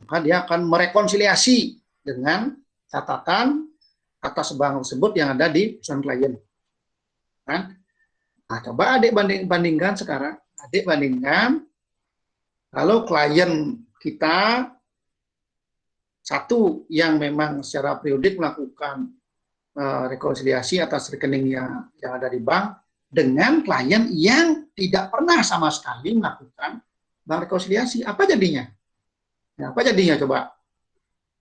maka dia akan merekonsiliasi dengan catatan atas bank tersebut yang ada di perusahaan klien. Kan? Nah, coba adik bandingkan sekarang. Adik bandingkan kalau klien kita satu yang memang secara periodik melakukan rekonsiliasi atas rekening yang ada di bank dengan klien yang tidak pernah sama sekali melakukan bank rekonsiliasi. Apa jadinya? Ya, apa jadinya coba?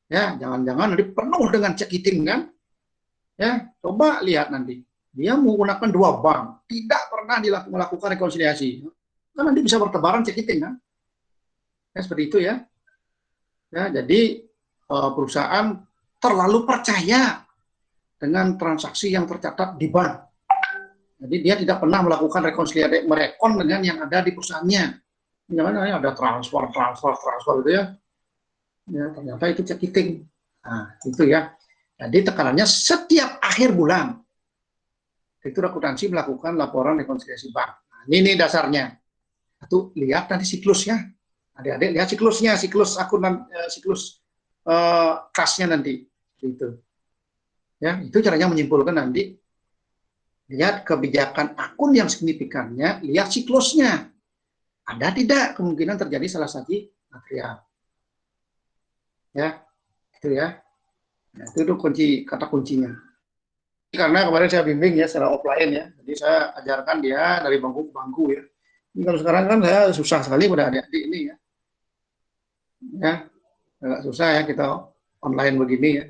Ya, jangan-jangan nanti penuh dengan cekiting kan? Ya, coba lihat nanti. Dia menggunakan dua bank, tidak pernah melakukan rekonsiliasi. Kan nanti bisa bertebaran cekiting kan? Ya, seperti itu ya. Ya, jadi perusahaan terlalu percaya dengan transaksi yang tercatat di bank. Jadi dia tidak pernah melakukan rekonsiliasi merekon dengan yang ada di perusahaannya. Namanya ada transfer gitu ya. Ya, ternyata itu cekiting. Nah, itu ya. Jadi tekanannya setiap akhir bulan itu akuntansi melakukan laporan rekonsiliasi bank. Nah, ini dasarnya. Satu, lihat nanti siklusnya. Adik-adik lihat siklusnya, siklus akuntan, siklus kasnya nanti. Gitu. Ya, itu caranya menyimpulkan nanti. Lihat kebijakan akun yang signifikannya, lihat siklusnya. Ada tidak kemungkinan terjadi salah satu material. Ya, itu ya. Nah, itu kunci, kata kuncinya. Karena kemarin saya bimbing ya secara offline ya, jadi saya ajarkan dia dari bangku ke bangku ya. Ini kalau sekarang kan saya susah sekali pada adik-adik ini ya, agak susah ya kita online begini ya.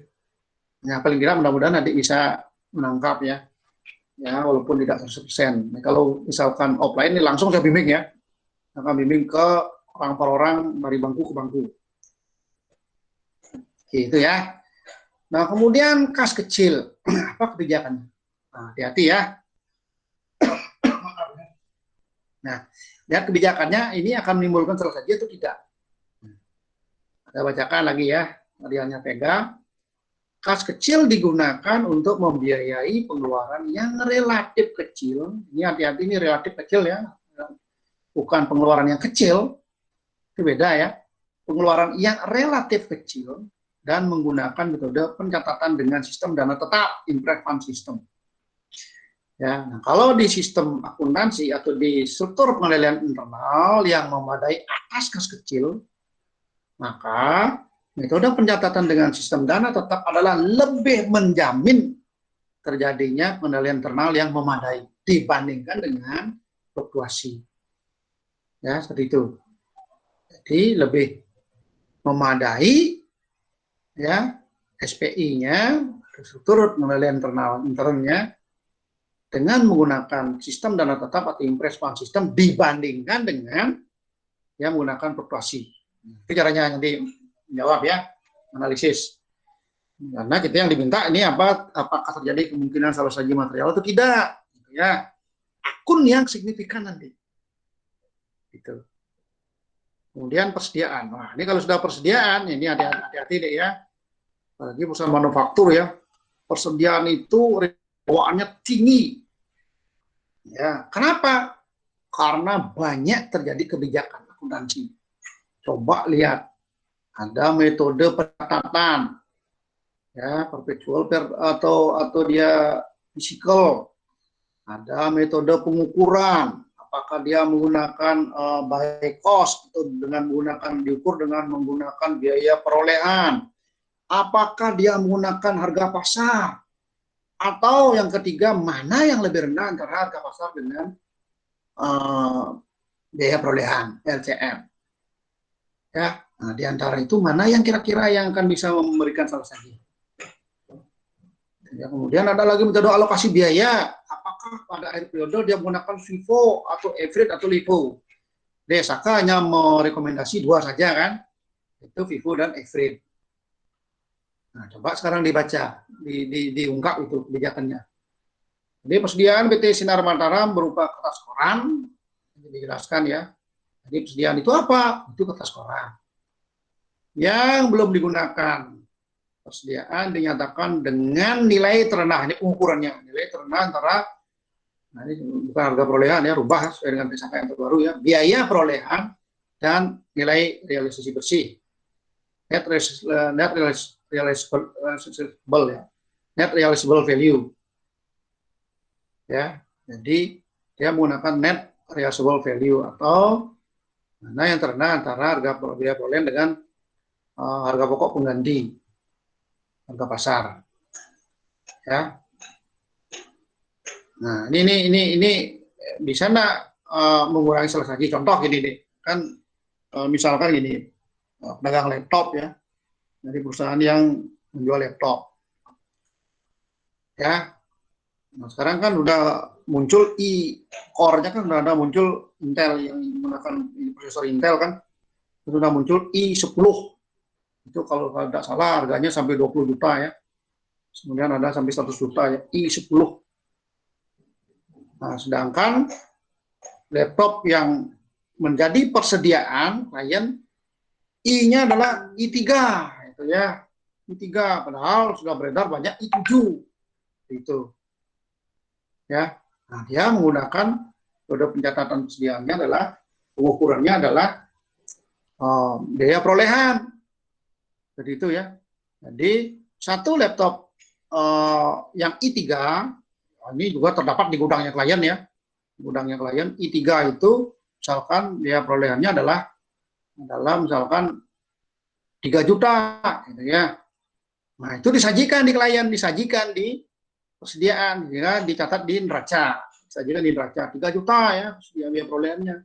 Ya paling tidak mudah-mudahan adik bisa menangkap ya, walaupun tidak 100%. Nah, kalau misalkan offline ini langsung saya bimbing ya, akan bimbing ke orang per orang dari bangku ke bangku. Gitu ya. Nah, kemudian kas kecil, apa kebijakannya? Nah, hati-hati ya. Nah, lihat kebijakannya ini akan menimbulkan salah satu atau tidak. Saya bacakan lagi ya, hadiahnya pegang. Kas kecil digunakan untuk membiayai pengeluaran yang relatif kecil. Ini hati-hati, ini relatif kecil ya, bukan pengeluaran yang kecil, itu beda ya. Pengeluaran yang relatif kecil dan menggunakan metode pencatatan dengan sistem dana tetap, impress fund system. Ya, nah, kalau di sistem akuntansi atau di struktur pengendalian internal yang memadai atas kas kecil, maka metode pencatatan dengan sistem dana tetap adalah lebih menjamin terjadinya pengendalian internal yang memadai dibandingkan dengan fluktuasi. Ya, seperti itu. Jadi lebih memadai ya SPI-nya, struktur pengendalian internalnya dengan menggunakan sistem dana tetap atau impress fund system dibandingkan dengan yang menggunakan fluktuasi. Itu caranya nanti menjawab ya, analisis. Karena kita yang diminta ini apakah terjadi kemungkinan salah satu material atau tidak, ya. Akun yang signifikan nanti. Gitu. Kemudian persediaan. Nah, ini kalau sudah persediaan, ini hati-hati deh ya. Apalagi perusahaan manufaktur ya. Persediaan itu bawaannya tinggi. Ya, kenapa? Karena banyak terjadi kebijakan akuntansi. Coba lihat, ada metode pencatatan, ya perpetual atau dia physical, ada metode pengukuran, apakah dia menggunakan by cost atau dengan diukur dengan menggunakan biaya perolehan, apakah dia menggunakan harga pasar, atau yang ketiga mana yang lebih rendah antara harga pasar dengan biaya perolehan LCM. Ya, nah, di antara itu mana yang kira-kira yang akan bisa memberikan salah satu. Ya, kemudian ada lagi metode alokasi biaya. Apakah pada akhir periode dia menggunakan FIFO atau EFRIT atau LIFO? DSK hanya merekomendasi dua saja kan, itu FIFO dan EFRIT. Nah, coba sekarang dibaca, diungkap itu kebijakannya. Jadi persediaan PT Sinar Mataram berupa kertas koran, dijelaskan ya. Jadi persediaan itu apa? Itu kertas koran. Yang belum digunakan, persediaan dinyatakan dengan nilai terendah. Ini ukurannya, nilai terendah antara, nah ini bukan harga perolehan ya, rubah sesuai dengan PSAK yang terbaru ya, biaya perolehan dan nilai realisasi bersih. net realizable ya, net realizable value ya. Jadi dia menggunakan net realizable value atau mana yang terkena antara harga biaya perolehan dengan harga pokok pengganti harga pasar ya. Nah ini bisa nggak mengurangi salah satu contoh gini deh kan, misalkan gini, pedagang laptop ya, dari perusahaan yang menjual laptop ya. Nah, sekarang kan udah muncul core-nya kan udah ada muncul Intel yang menggunakan prosesor Intel kan, itu udah muncul i10 itu kalau tidak salah harganya sampai 20 juta ya, kemudian ada sampai 100 juta ya, i10. Nah, sedangkan laptop yang menjadi persediaan klien i-nya adalah i3 itu ya, i3 padahal sudah beredar banyak i7 itu ya. Nah, dia menggunakan kode pencatatan persediaannya adalah pengukurannya adalah biaya perolehan. Jadi itu ya. Jadi satu laptop yang i3 ini juga terdapat di gudangnya klien ya. Gudangnya klien i3 itu misalkan biaya perolehannya adalah misalkan 3 juta gitu ya. Nah, itu disajikan di klien, disajikan di persediaan, ya, dicatat di neraca. Disajikan di neraca 3 juta ya, biaya perolehannya.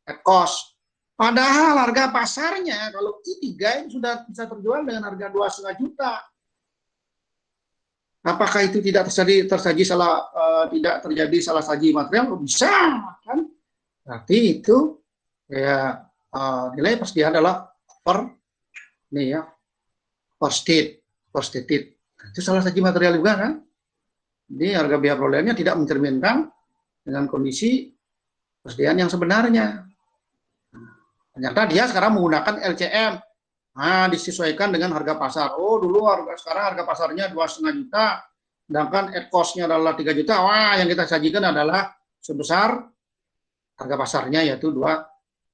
At cost. Padahal harga pasarnya kalau i3 itu sudah bisa terjual dengan harga 2,5 juta. Apakah itu tidak tersaji tidak terjadi salah saji material? Bisa kan? Berarti itu ya nilai persediaan adalah per nih ya, per stated. Itu salah saji material juga kan? Jadi harga biaya perolehannya tidak mencerminkan dengan kondisi persediaan yang sebenarnya. Ternyata dia sekarang menggunakan LCM. Nah, disesuaikan dengan harga pasar. Oh, dulu sekarang harga pasarnya 2,5 juta, sedangkan at cost-nya adalah 3 juta. Wah, yang kita sajikan adalah sebesar harga pasarnya yaitu 2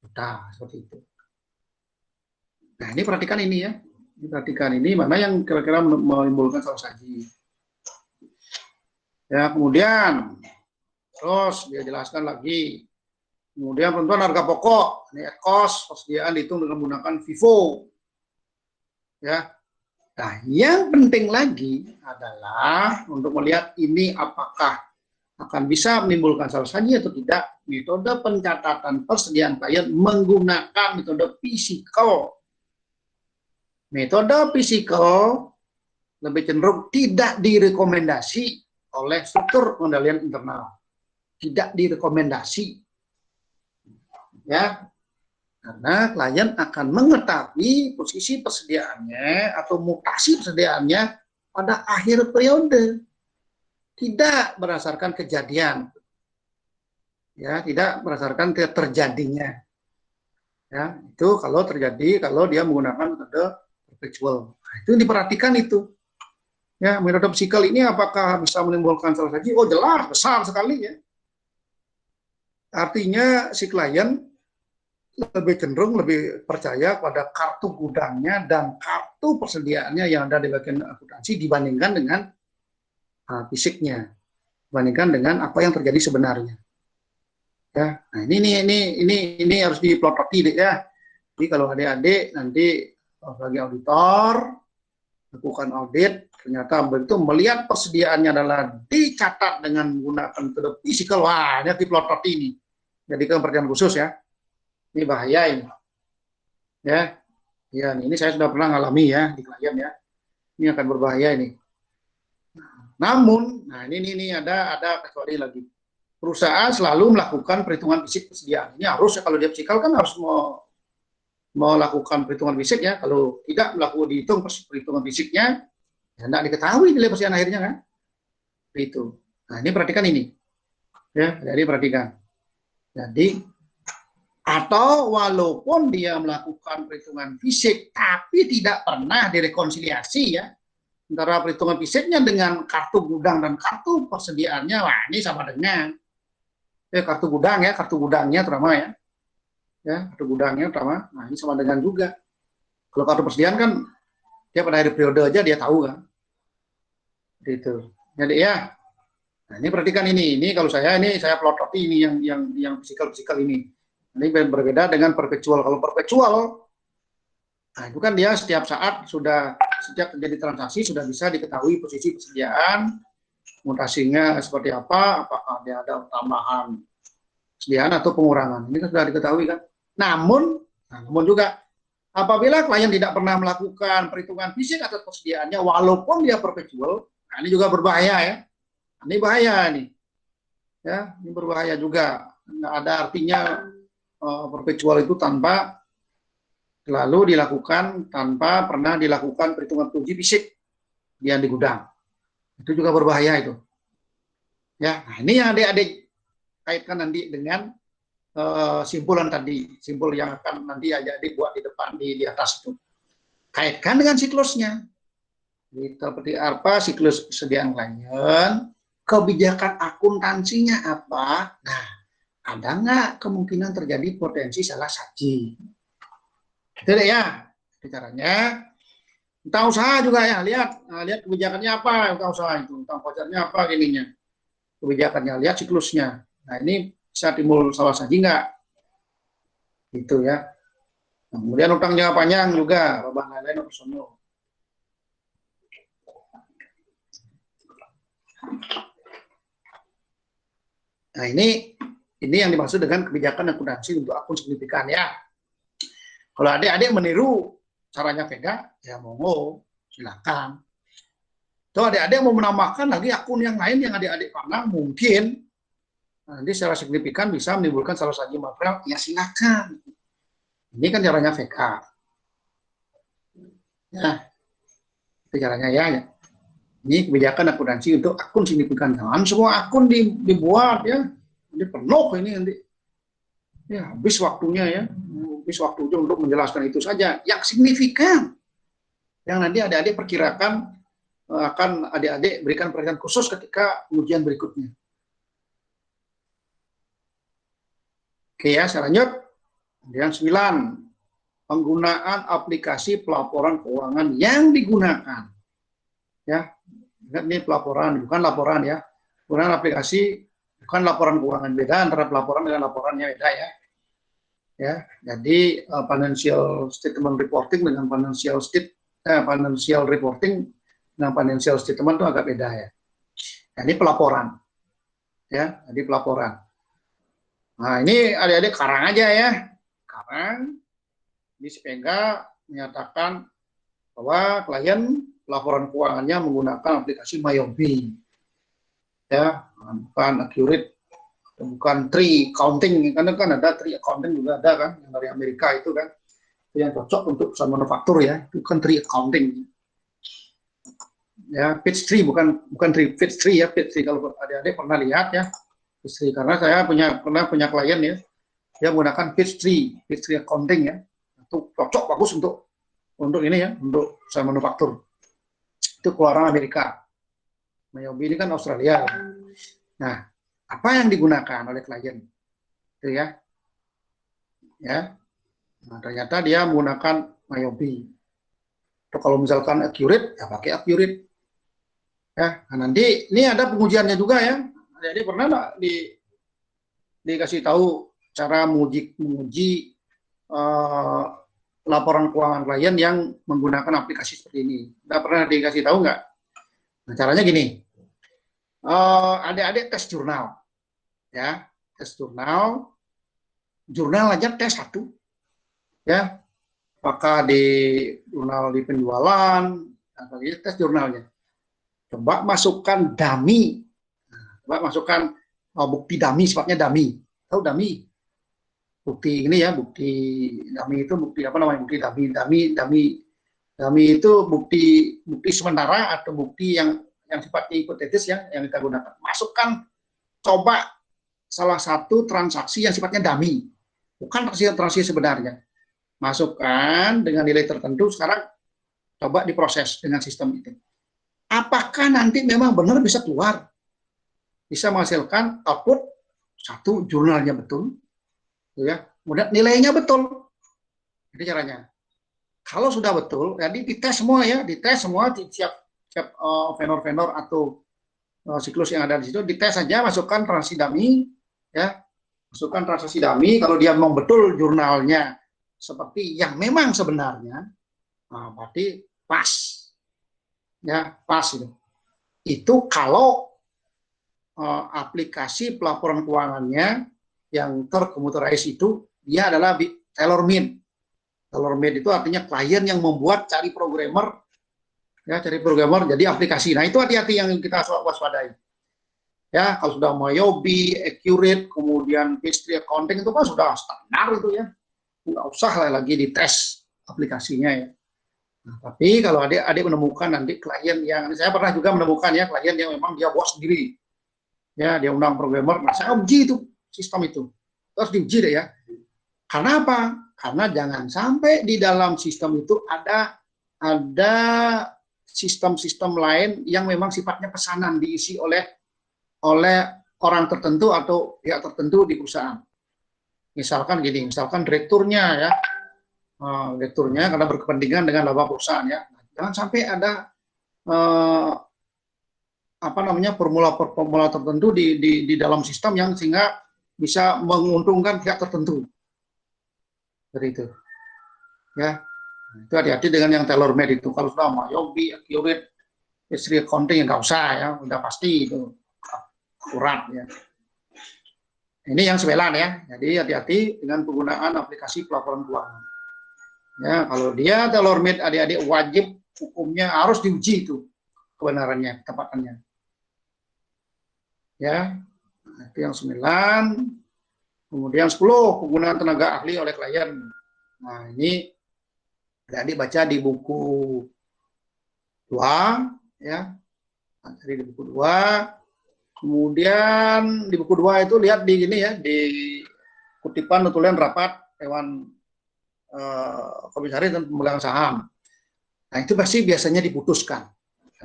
juta, seperti itu. Nah, ini perhatikan ini ya. Perhatikan ini mana yang kira-kira menimbulkan salah saji. Ya, kemudian terus dia jelaskan lagi. Kemudian penentuan harga pokok, ini at cost, persediaan dihitung dengan menggunakan FIFO. Ya. Nah, yang penting lagi adalah untuk melihat ini apakah akan bisa menimbulkan salah saji atau tidak, metode pencatatan persediaan klien menggunakan metode physical. Metode physical lebih cenderung tidak direkomendasi oleh struktur pengendalian internal. Tidak direkomendasi. Ya, karena klien akan mengetahui posisi persediaannya atau mutasi persediaannya pada akhir periode, tidak berdasarkan kejadian, ya, tidak berdasarkan terjadinya. Ya, itu kalau terjadi kalau dia menggunakan metode perpetual. Nah, itu diperhatikan itu. Ya, metode psikal ini apakah bisa menimbulkan salah saji? Oh, jelas, besar sekali ya. Artinya si klien lebih cenderung lebih percaya pada kartu gudangnya dan kartu persediaannya yang ada di bagian akuntansi dibandingkan dengan fisiknya, dibandingkan dengan apa yang terjadi sebenarnya. Ya, nah ini harus diplototi deh ya. Jadi kalau adik-adik nanti sebagai auditor lakukan audit, ternyata begitu melihat persediaannya adalah dicatat dengan menggunakan metode physical, wah ini diplototi ini. Jadi perhatian khusus ya. Ini bahaya ini. Ya. Ya, ini saya sudah pernah ngalami ya di klien ya. Ini akan berbahaya ini. Namun, nah ini ada kecuali lagi. Perusahaan selalu melakukan perhitungan fisik persediaan. Ini harus kalau dia psikal kan harus melakukan perhitungan fisik ya. Kalau tidak melakukan dihitung perhitungan fisiknya, ya tidak diketahui nilai persediaan akhirnya kan. Itu. Nah, ini perhatikan ini. Ya, jadi perhatikan. Jadi atau walaupun dia melakukan perhitungan fisik tapi tidak pernah direkonsiliasi ya antara perhitungan fisiknya dengan kartu gudang dan kartu persediaannya, wah ini sama dengan kartu gudang ya, kartu gudangnya terutama ya kartu gudangnya terutama, nah ini sama dengan juga Kalau kartu persediaan kan dia pada akhir periode aja dia tahu kan. Gitu. Jadi ya, nah ini perhatikan ini kalau saya pelototi ini yang fisikal ini. Ini berbeda dengan perpetual. Kalau perpetual, nah itu kan dia setiap saat setiap terjadi transaksi sudah bisa diketahui posisi persediaan, mutasinya seperti apa, apakah dia ada tambahan persediaan atau pengurangan. Ini kan sudah diketahui kan. Namun juga apabila klien tidak pernah melakukan perhitungan fisik atas persediaannya, walaupun dia perpetual, nah ini juga berbahaya ya. Ini bahaya nih, ya ini berbahaya juga. Nggak ada artinya perpetual itu tanpa lalu dilakukan tanpa pernah dilakukan perhitungan uji fisik yang di gudang. Itu juga berbahaya itu. Ya, nah ini yang adik-adik kaitkan nanti dengan simpulan tadi, simpul yang akan nanti adik-adik buat di depan di atas itu. Kaitkan dengan siklusnya. Seperti apa siklus persediaan klien, kebijakan akuntansinya apa. Nah, ada nggak kemungkinan terjadi potensi salah saji? Itu ya, caranya. Tentang usaha juga ya, lihat kebijakannya apa, tentang usaha itu, tentang pacarnya apa ininya, kebijakannya, lihat siklusnya. Nah ini bisa timbul salah saji nggak? Gitu ya. Nah, kemudian utang jangka panjang juga, beban lain-lain operasional. Nah ini yang dimaksud dengan kebijakan akuntansi untuk akun signifikan ya. Kalau adik-adik meniru caranya Vega, ya monggo, silakan. Kalau adik-adik mau menambahkan lagi akun yang lain yang adik-adik pandang, mungkin nanti secara signifikan bisa menimbulkan salah saji material, ya silakan. Ini kan caranya VK. Ya, itu caranya ya. Ini kebijakan akuntansi untuk akun signifikan. Jangan semua akun dibuat ya. Ini penuh ini nanti. Ya, habis waktunya ya. Habis waktunya untuk menjelaskan itu saja. Yang signifikan. Yang nanti adik-adik perkirakan akan adik-adik berikan perhatian khusus ketika ujian berikutnya. Oke ya, saya lanjut. Kemudian 9. Penggunaan aplikasi pelaporan keuangan yang digunakan. Ya, ingat ini pelaporan, bukan laporan ya. Penggunaan aplikasi, bukan laporan keuangan. Beda antara pelaporan dengan laporannya, beda ya. Ya, jadi financial statement reporting dengan financial reporting dengan financial statement itu agak beda ya. Nah, ini pelaporan. Ya, jadi pelaporan. Nah, ini adik-adik karang aja ya. Karang. Di SPEGA menyatakan bahwa klien laporan keuangannya menggunakan aplikasi Mayobi, ya, bukan Accurate, bukan Tree Accounting, karena kan ada Tree Accounting juga ada kan, yang dari Amerika itu kan, itu yang cocok untuk perusahaan manufaktur ya, itu kan Tree Accounting, ya, Pitch Tree bukan Tree, Pitch Tree ya, Pitch Tree kalau adik-adik pernah lihat ya, Pitch Tree, karena saya pernah punya klien ya, dia menggunakan Pitch Tree Accounting ya. Itu cocok bagus untuk ini ya, untuk usaha manufaktur. Itu keluaran Amerika. Mayobi ini kan Australia. Nah, apa yang digunakan oleh klien? Itu ya. Ya. Nah, ternyata dia menggunakan Mayobi. Atau kalau misalkan Accurate, ya pakai Accurate. Ya, nah nanti ini ada pengujiannya juga ya. Jadi pernah nggak dikasih tahu cara menguji laporan keuangan klien yang menggunakan aplikasi seperti ini. Nggak pernah dikasih tahu nggak? Nah, caranya gini, adik-adik tes jurnal, ya, tes jurnal aja tes satu, ya, apakah di jurnal di penjualan, atau tes jurnalnya. Coba masukkan dummy, coba masukkan bukti dummy, sifatnya dummy, tahu dummy? Bukti ini ya, bukti dummy itu bukti apa namanya, bukti dummy itu bukti sementara atau bukti yang sifatnya hipotetis ya, yang kita gunakan. Masukkan, coba salah satu transaksi yang sifatnya dummy, bukan transaksi sebenarnya. Masukkan dengan nilai tertentu, sekarang coba diproses dengan sistem itu. Apakah nanti memang benar bisa keluar, bisa menghasilkan output satu jurnalnya betul, ya, kemudian nilainya betul. Itu caranya. Kalau sudah betul, jadi dites semua ya, dites semua di tiap vendor-vendor atau siklus yang ada di situ, dites saja, masukkan transaksi dummy, ya, masukkan transaksi dummy. Kalau dia memang betul jurnalnya seperti yang memang sebenarnya, nah, berarti pas, ya, pas itu. Itu kalau aplikasi pelaporan keuangannya yang terkomputerized itu dia adalah tailor-made. Tailor-made itu artinya klien yang membuat cari programmer, ya, cari programmer jadi aplikasi. Nah, itu hati-hati yang kita waspadai. Ya, kalau sudah Moyobi, Accurate, kemudian Pastry Accounting itu kan sudah standar itu ya. Nggak usah lagi dites aplikasinya ya. Nah, tapi kalau adik-adik menemukan nanti klien yang, saya pernah juga menemukan ya, klien yang memang dia buat sendiri. Ya, dia undang programmer, nah saya uji itu sistem itu. Terus diuji deh ya. Karena apa? Karena jangan sampai di dalam sistem itu ada sistem-sistem lain yang memang sifatnya pesanan diisi oleh orang tertentu atau pihak tertentu di perusahaan. Misalkan gini, misalkan direkturnya ya, direkturnya karena berkepentingan dengan laba perusahaan ya. Jangan sampai ada formula tertentu di dalam sistem yang sehingga bisa menguntungkan pihak tertentu. Seperti itu. Ya. Itu hati-hati dengan yang tailor made itu. Kalau sudah Moyobi, Accurate, Pastry Accounting nggak usah ya, udah pasti itu akurat ya. Ini yang sebelan ya. Jadi hati-hati dengan penggunaan aplikasi pelaporan keuangan. Ya, kalau dia tailor made, adik-adik wajib hukumnya harus diuji itu kebenarannya, ketepatannya. Ya, itu yang 9. Kemudian 10, penggunaan tenaga ahli oleh klien. Nah, ini adik-adik baca di buku 2 ya. Dari di buku 2. Kemudian di buku 2 itu lihat di gini ya, di kutipan nutulan rapat Dewan Komisaris dan Pemegang Saham. Nah, itu pasti biasanya diputuskan.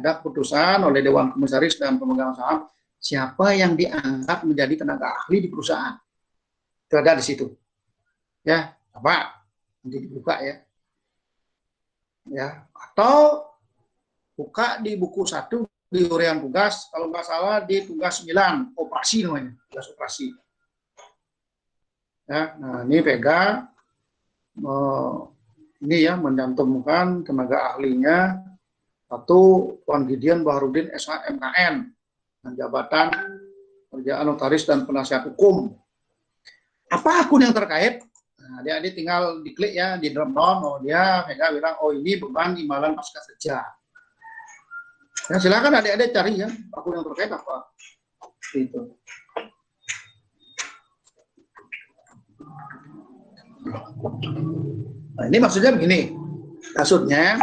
Ada keputusan oleh Dewan Komisaris dan Pemegang Saham siapa yang dianggap menjadi tenaga ahli di perusahaan. Itu ada di situ. Ya, coba nanti dibuka ya. Ya, atau buka di buku 1 di urian tugas, kalau nggak salah di tugas 9, operasi namanya, tugas operasi. Ya, nah ini Vega ini ya mencantumkan tenaga ahlinya satu Tuan Gideon Baharudin SH MKN dan jabatan kerjaan notaris dan penasihat hukum. Apa akun yang terkait? Nah, adik-adik tinggal diklik ya di drop down, oh dia Vega bilang oh ini beban imbalan pasca kerja. Ya, silakan adik-adik cari ya akun yang terkait apa itu. Nah, ini maksudnya begini, maksudnya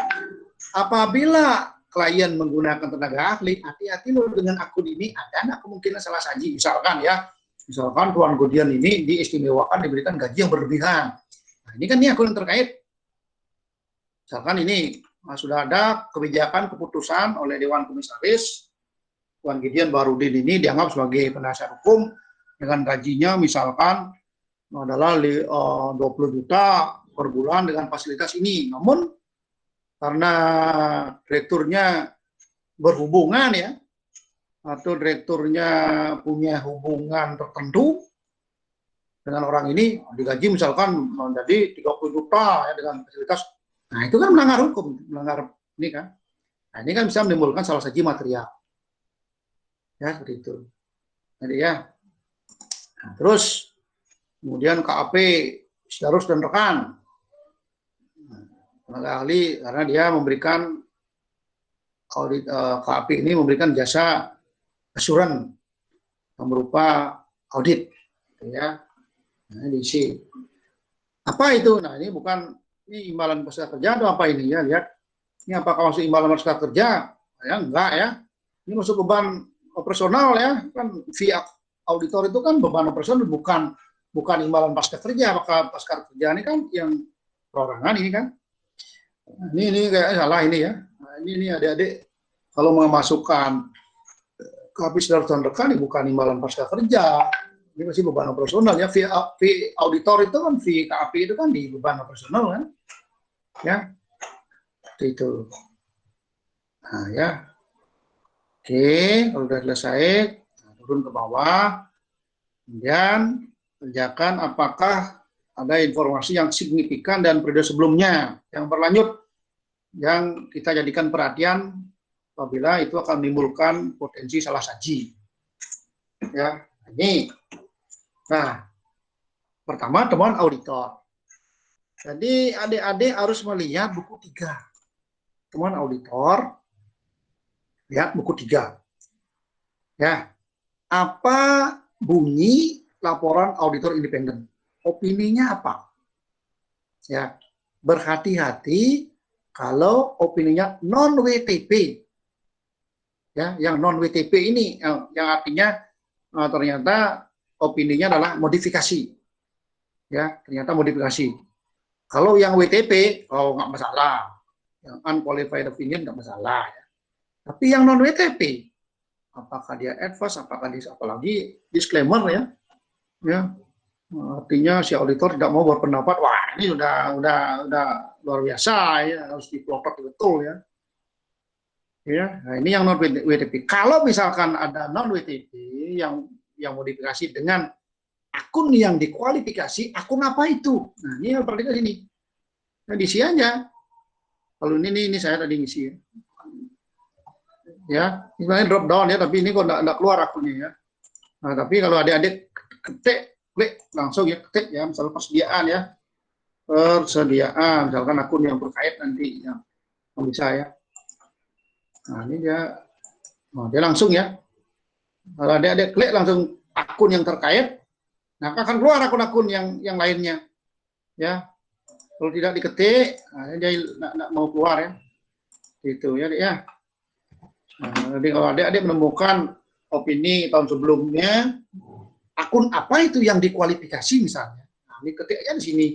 apabila klien menggunakan tenaga ahli, hati-hati loh dengan akun ini, ada nggak kemungkinan salah saji. Misalkan Tuan Gideon ini diistimewakan diberikan gaji yang berlebihan. Nah, ini kan ini akun yang terkait. Misalkan ini sudah ada kebijakan keputusan oleh Dewan Komisaris, Tuan Gideon Baharudin ini dianggap sebagai penasihat hukum dengan gajinya misalkan adalah 20 juta per bulan dengan fasilitas ini. Namun karena direkturnya berhubungan ya, atau direkturnya punya hubungan tertentu dengan orang ini, digaji misalkan menjadi 30 juta ya dengan fasilitas. Nah, itu kan melanggar hukum, melanggar ini kan. Nah, ini kan bisa menimbulkan salah satu material. Ya, seperti itu. Jadi ya. Nah, terus kemudian KAP Sidarus dan rekan. Tenaga ahli karena dia memberikan audit, KAP ini memberikan jasa asuran yang berupa audit ya. Nah, diisi. Apa itu? Nah, ini bukan ini imbalan pasca kerja atau apa ini ya, lihat. Ini apakah masuk imbalan pasca kerja? Ya enggak ya. Ini masuk beban operasional ya. Kan via auditor itu kan beban operasional bukan imbalan pasca kerja. Maka pasca kerja ini kan yang perorangan ini kan. Ini kayak salah ini ya. Nah, ini adik-adik kalau memasukkan habis dari rekan ini bukan imbalan pasca kerja. Ini masih beban operasional ya. Via auditor itu kan via KAP itu kan di beban operasional kan. Ya. Seperti itu. Nah ya, oke, kalau sudah selesai, turun ke bawah, kemudian kerjakan apakah ada informasi yang signifikan dan periode sebelumnya yang berlanjut yang kita jadikan perhatian apabila itu akan menimbulkan potensi salah saji. Ya, ini. Nah, pertama temuan auditor. Jadi adik-adik harus melihat buku 3. Temuan auditor, lihat buku 3. Ya, apa bunyi laporan auditor independen? Opininya apa? Ya, berhati-hati kalau opininya non WTP. Ya, yang non WTP ini yang artinya ternyata opininya adalah modifikasi. Ya, ternyata modifikasi. Kalau yang WTP, oh nggak masalah. Yang unqualified opinion nggak masalah. Ya. Tapi yang non WTP, apakah dia advice, apakah dia apalagi disclaimer ya, ya artinya si auditor tidak mau berpendapat, wah ini udah luar biasa ya, harus diplotot betul ya. Ya, nah ini yang non WTP. Kalau misalkan ada non WTP yang modifikasi dengan akun yang dikualifikasi, akun apa itu? Nah ini yang perhatikan ini. Nah, diisi aja. Kalau ini saya tadi ngisi ya. Ya, sebenarnya drop down ya, tapi ini kok enggak keluar akunnya ya. Nah, tapi kalau adik-adik ketik, klik langsung ya, ketik ya, misalnya persediaan ya. Persediaan, misalkan akun yang terkait nanti ya. Bisa ya. Nah, ini dia langsung ya. Kalau adik-adik klik langsung akun yang terkait, nah akan keluar akun-akun yang lainnya. Ya. Kalau tidak diketik, nah, dia nggak mau keluar ya. Itu ya, ya. Nah, jadi kalau adik-adik menemukan opini tahun sebelumnya, akun apa itu yang dikualifikasi misalnya, nah, ini ketiknya di sini,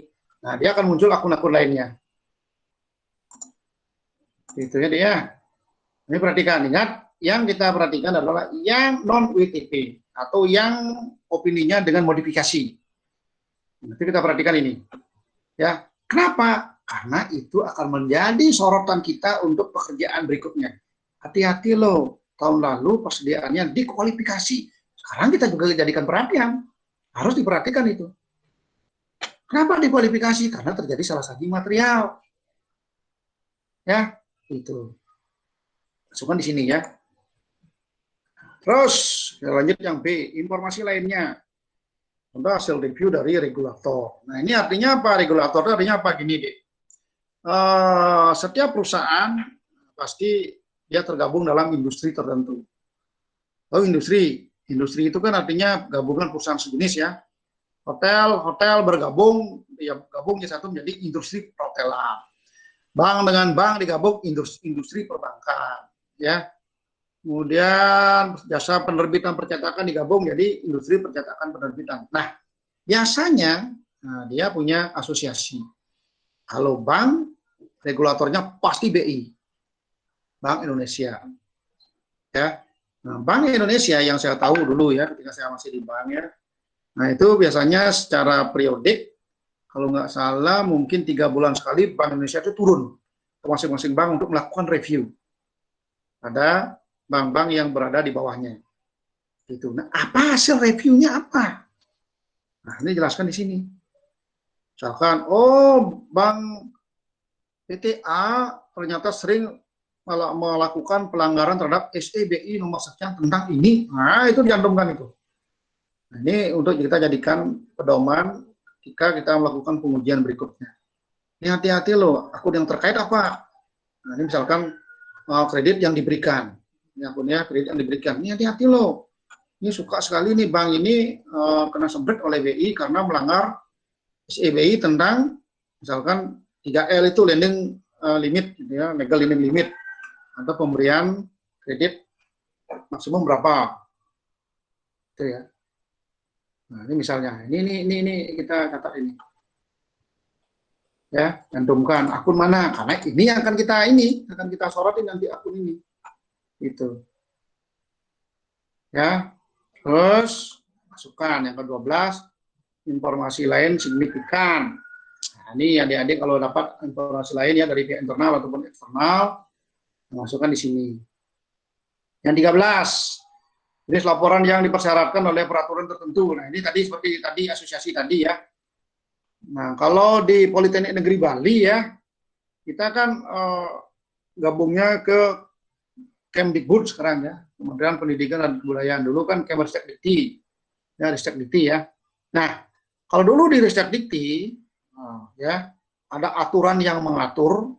nah dia akan muncul akun-akun lainnya. Itu ya dia. Ini perhatikan, ingat yang kita perhatikan adalah yang non WTP atau yang opininya dengan modifikasi. Nanti kita perhatikan ini. Ya, kenapa? Karena itu akan menjadi sorotan kita untuk pekerjaan berikutnya. Hati-hati loh, tahun lalu persediaannya dikualifikasi. Sekarang kita juga jadikan perhatian. Harus diperhatikan itu. Kenapa dikualifikasi? Karena terjadi salah saji material. Ya, itu. Masukkan di sini ya. Terus, lanjut yang B, informasi lainnya. Contoh hasil review dari regulator. Nah, ini artinya apa? Regulator itu artinya apa? Gini, deh. Setiap perusahaan pasti dia tergabung dalam industri tertentu. Oh, industri itu kan artinya gabungan perusahaan sejenis ya. Hotel bergabung, ya gabung jadi satu menjadi industri perhotelan. Bank dengan bank digabung industri perbankan, ya. Kemudian jasa penerbitan percetakan digabung jadi industri percetakan penerbitan. Nah, biasanya dia punya asosiasi. Kalau bank, regulatornya pasti BI, Bank Indonesia. Ya, nah, Bank Indonesia yang saya tahu dulu ya, ketika saya masih di bank ya. Nah itu biasanya secara periodik, kalau nggak salah mungkin 3 bulan sekali Bank Indonesia itu turun ke masing-masing bank untuk melakukan review. Ada bank-bank yang berada di bawahnya. Itu. Nah, apa hasil reviewnya apa? Nah, ini jelaskan di sini. Misalkan, oh Bank PTA ternyata sering melakukan pelanggaran terhadap SEBI nomor sekian tentang ini. Nah, itu diantumkan itu. Nah, ini untuk kita jadikan pedoman ketika kita melakukan pengujian berikutnya. Ini hati-hati loh, akun yang terkait apa? Nah, ini misalkan kredit yang diberikan. Ini akunnya kredit yang diberikan. Ini hati-hati loh. Ini suka sekali nih bank ini kena sembret oleh BI karena melanggar SEBI tentang misalkan 3L itu lending limit, gitu ya, legal lending limit atau pemberian kredit maksimum berapa, itu ya. Nah ini misalnya, ini kita catat ini, ya, cantumkan akun mana, karena ini akan kita sorotin nanti akun ini, itu, ya. Terus masukkan yang ke-12, informasi lain signifikan. Nah, ini adik-adik kalau dapat informasi lain ya dari pihak internal ataupun eksternal, masukkan di sini. Yang 13, jenis laporan yang dipersyaratkan oleh peraturan tertentu. Nah, ini tadi seperti tadi asosiasi tadi ya. Nah, kalau di Politeknik Negeri Bali ya, kita kan gabungnya ke Kemdikbud sekarang ya, Kementerian Pendidikan dan Kebudayaan. Dulu kan Kemristekdikti, ya Ristekdikti ya. Nah, kalau dulu di Ristekdikti, ya ada aturan yang mengatur,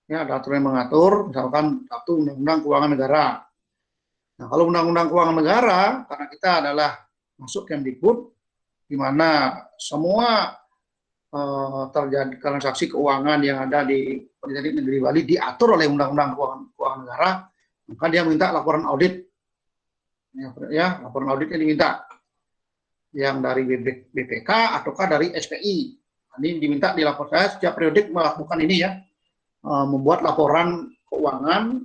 ya ada aturan yang mengatur, misalkan satu Undang-Undang Keuangan Negara. Nah, kalau Undang-Undang Keuangan Negara, karena kita adalah masuk Kemdikbud, di mana semua terjadi transaksi keuangan yang ada di Politeknik Negeri Bali diatur oleh Undang-Undang Keuangan Negara, maka dia minta laporan audit, ya laporan auditnya diminta, yang dari BPK ataukah dari SPI. Ini diminta dilaporkan. Saya setiap periodik melakukan ini ya, membuat laporan keuangan,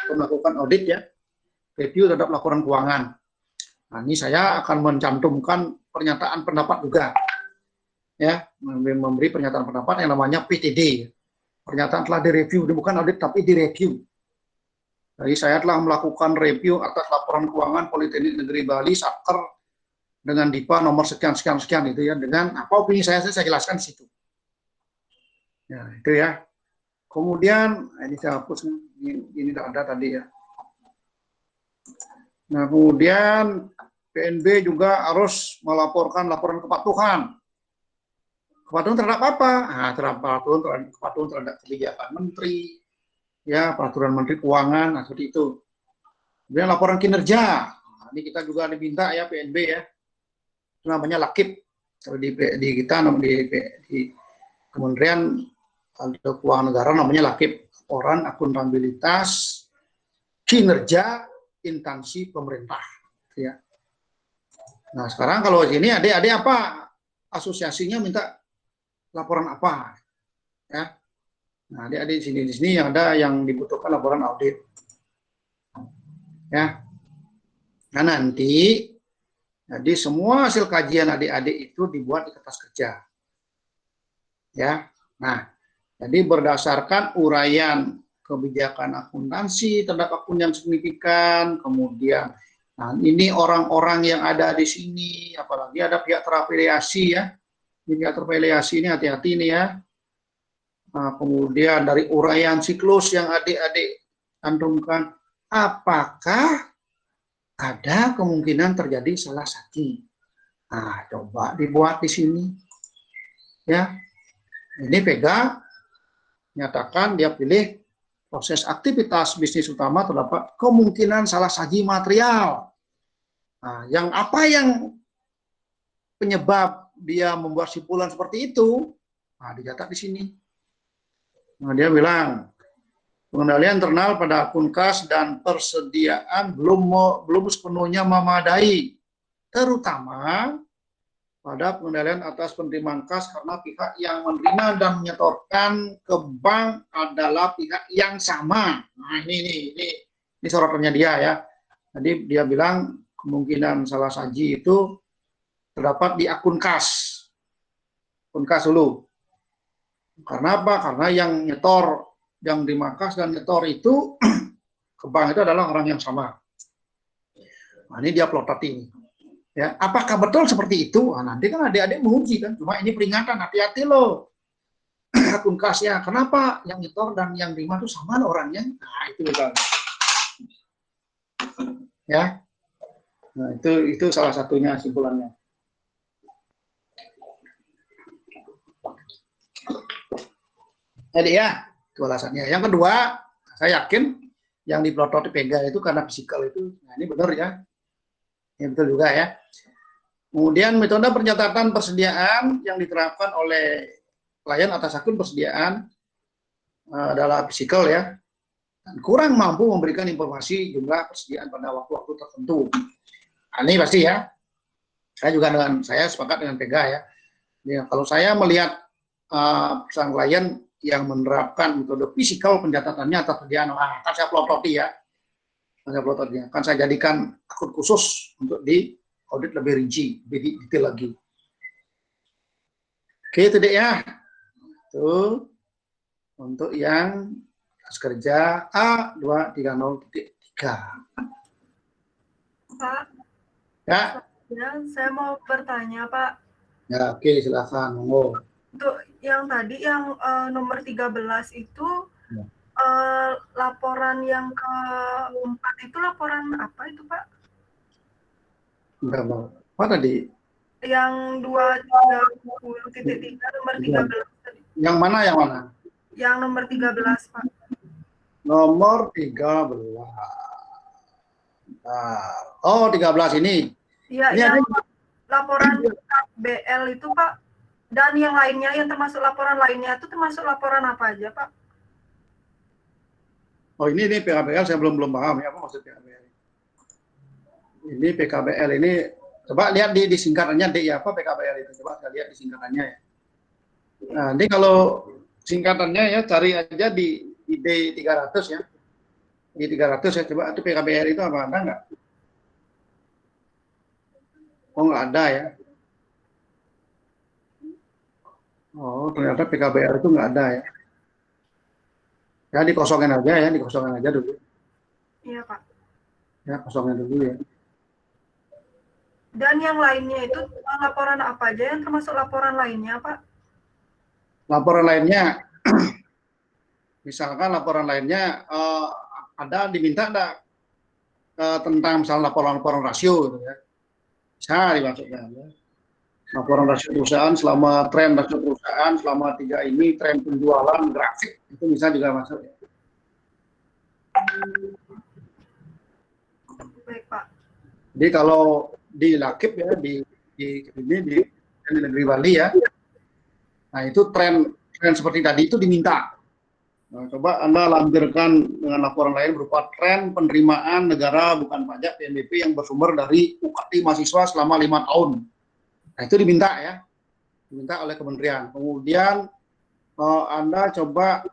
melakukan audit ya, review terhadap laporan keuangan. Nah, ini saya akan mencantumkan pernyataan pendapat juga. Ya, memberi pernyataan pendapat yang namanya PTD. Pernyataan telah direview, bukan audit tapi direview. Jadi saya telah melakukan review atas laporan keuangan Politeknik Negeri Bali Satker dengan DIPA nomor sekian itu ya, dengan apa opini saya jelaskan di situ. Ya, itu ya. Kemudian ini saya hapus, ini tidak ada tadi ya. Nah, kemudian PNB juga harus melaporkan laporan kepatuhan. Kepatuhan terhadap apa? Nah, kepatuhan terhadap kebijakan menteri, ya peraturan menteri keuangan, nah, seperti itu. Kemudian laporan kinerja. Nah, ini kita juga diminta ya PNB ya. Itu namanya LAKIP. Kalau di kita di Kementerian Keuangan Negara namanya LAKIP. Laporan akuntabilitas kinerja instansi pemerintah. Ya. Nah, sekarang kalau sini adik-adik apa? Asosiasinya minta laporan apa? Ya. Nah, adik-adik di sini yang ada yang dibutuhkan laporan audit. Ya. Nah, nanti jadi semua hasil kajian adik-adik itu dibuat di kertas kerja. Ya. Nah, jadi berdasarkan uraian kebijakan akuntansi terhadap akun yang signifikan, kemudian nah ini orang-orang yang ada di sini, apalagi ada pihak terafiliasi ya. Pihak terafiliasi ini hati-hati nih ya. Nah, kemudian dari uraian siklus yang adik-adik cantumkan, apakah ada kemungkinan terjadi salah satu? Nah, coba dibuat di sini. Ya. Ini Vega nyatakan dia pilih proses aktivitas bisnis utama terdapat kemungkinan salah saji material. Nah, yang penyebab dia membuat simpulan seperti itu? Nah, dicatat di sini. Nah, dia bilang pengendalian internal pada akun kas dan persediaan belum sepenuhnya memadai, terutama pada pengendalian atas penerimaan kas karena pihak yang menerima dan menyetorkan ke bank adalah pihak yang sama. Nah, ini sorotannya dia ya. Jadi dia bilang kemungkinan salah saji itu terdapat di akun kas. Akun kas dulu. Karena apa? Karena yang nyetor, yang terima kas dan nyetor itu ke bank itu adalah orang yang sama. Nah, ini dia plotot ini. Ya, apakah betul seperti itu? Nah, nanti kan adik-adik menguji kan. Cuma ini peringatan, hati-hati loh. Akun kas ya. Kenapa yang nyetor dan yang terima itu sama orangnya? Nah, itu betul. Ya. Nah, itu salah satunya simpulannya. Jadi ya, itu alasannya. Yang kedua, saya yakin yang diplotot Vega itu karena fisikal itu. Nah, ini benar ya. Ini betul juga ya. Kemudian metode pencatatan persediaan yang diterapkan oleh klien atas akun persediaan adalah fisikal ya. Dan kurang mampu memberikan informasi jumlah persediaan pada waktu-waktu tertentu. Nah, ini pasti ya. Saya sepakat dengan Vega ya. Ya, kalau saya melihat perusahaan klien yang menerapkan metode fisikal pencatatannya atas persediaan, akan saya pelototi ya. Akan saya jadikan akun khusus untuk di audit lebih rinci, lebih detail lagi. Oke, itu deh ya. Itu untuk yang kas kerja A230.3. Pak, Ya, saya mau bertanya, Pak. ya oke, silakan. Monggo. Untuk yang tadi yang nomor 13 itu Ya. laporan yang keempat itu laporan apa itu, Pak? Berapa? Apa tadi? Yang 230.3 nomor 13 tadi. Yang mana, yang mana? Yang nomor 13, Pak. Nomor 13. Nah, oh, 13 ini. Iya, Ini yang ada laporan BL itu, Pak. Dan yang lainnya, yang termasuk laporan lainnya itu termasuk laporan apa aja, Pak? oh, ini PKBL saya belum paham ya apa maksud PKBL. Ini PKBL ini coba lihat di singkatannya D ya, apa PKBL itu. Coba saya lihat di singkatannya ya. Nah, ini kalau singkatannya ya cari aja di D300 ya. Di 300 ya, coba itu PKBL itu apa, ada nggak? Oh, nggak ada ya. Oh, ternyata PKBL itu nggak ada ya. Ya dikosongin aja ya, dikosongin aja dulu. Iya, Pak. Ya, kosongin dulu ya. Dan yang lainnya itu laporan apa aja yang termasuk laporan lainnya, Pak? Laporan lainnya, misalkan laporan lainnya ada diminta ada tentang misalnya laporan-laporan rasio gitu ya. Bisa dimasukkan ya. Laporan rasio perusahaan selama tren rasio perusahaan selama 3 ini, tren penjualan grafik itu bisa juga masuk ya. Baik, Pak. Jadi kalau di Lakip ya di negeri Bali ya. Nah, itu tren seperti tadi itu diminta. Nah, coba Anda lampirkan dengan laporan lain berupa tren penerimaan negara bukan pajak PNBP yang bersumber dari UKT mahasiswa selama 5 tahun. Nah, itu diminta ya. Diminta oleh kementerian. Kemudian Anda coba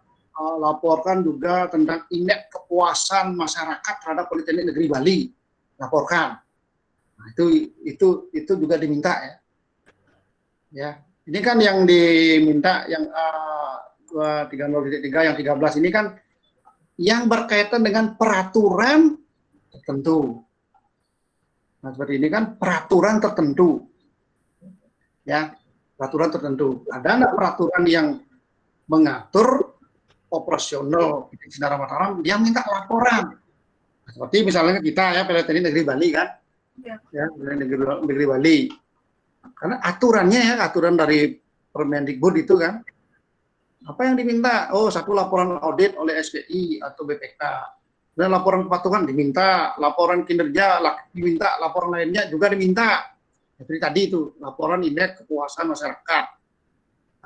laporkan juga tentang indeks kepuasan masyarakat terhadap Politeknik Negeri Bali. Laporkan. Nah, itu juga diminta ya. Ya, ini kan yang diminta yang 230.3 yang 13 ini kan yang berkaitan dengan peraturan tertentu. Nah, seperti ini kan peraturan tertentu. Ya, peraturan tertentu. Ada nggak peraturan yang mengatur operasional Sinar Mataram, dia minta laporan. Seperti misalnya kita ya, Politeknik Negeri Bali kan. Ya, negeri Bali. Karena aturannya ya, aturan dari Permendikbud itu kan, apa yang diminta? Oh, satu laporan audit oleh SPI atau BPK. Dan laporan kepatuhan diminta, laporan kinerja diminta, laporan lainnya juga diminta. Seperti tadi itu, laporan indeks kepuasan masyarakat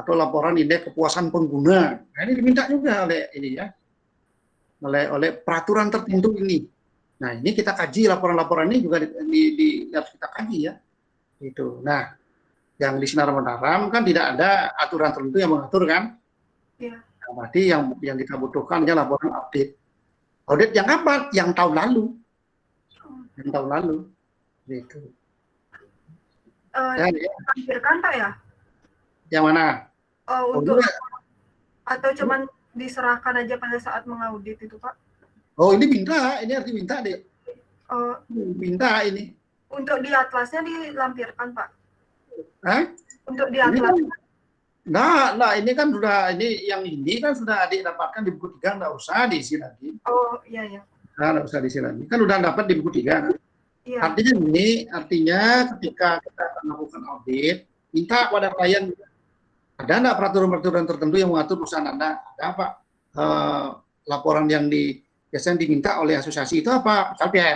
atau laporan indeks kepuasan pengguna. Nah, ini diminta juga oleh ini ya, oleh peraturan tertentu ini. Nah, ini kita kaji laporan-laporan ini juga harus kita kaji ya. Itu. Nah, yang di Sinar Mataram kan tidak ada aturan tertentu yang mengatur kan? Iya. Nah, berarti yang kita butuhkan adalah laporan audit. Audit yang kapan? Yang tahun lalu. Yang tahun lalu. Gitu. Lampirkan, Pak ya? Yang mana? Untuk atau cuman diserahkan aja pada saat mengaudit itu, Pak? Oh, ini minta, ini harus diminta deh. Minta ini. Untuk di atlasnya dilampirkan, Pak? Hah? Untuk di atlas. Nah, ini kan sudah, ini kan sudah adik dapatkan di buku 3, nggak usah diisi lagi. Oh, iya, ya. Nah, nggak usah diisi lagi. Kan udah dapat di buku 3. Iya. Artinya ketika kita melakukan audit, minta pada klien, ada nggak peraturan-peraturan tertentu yang mengatur perusahaan Anda? Ada apa? Laporan yang biasanya diminta oleh asosiasi itu apa? Misalnya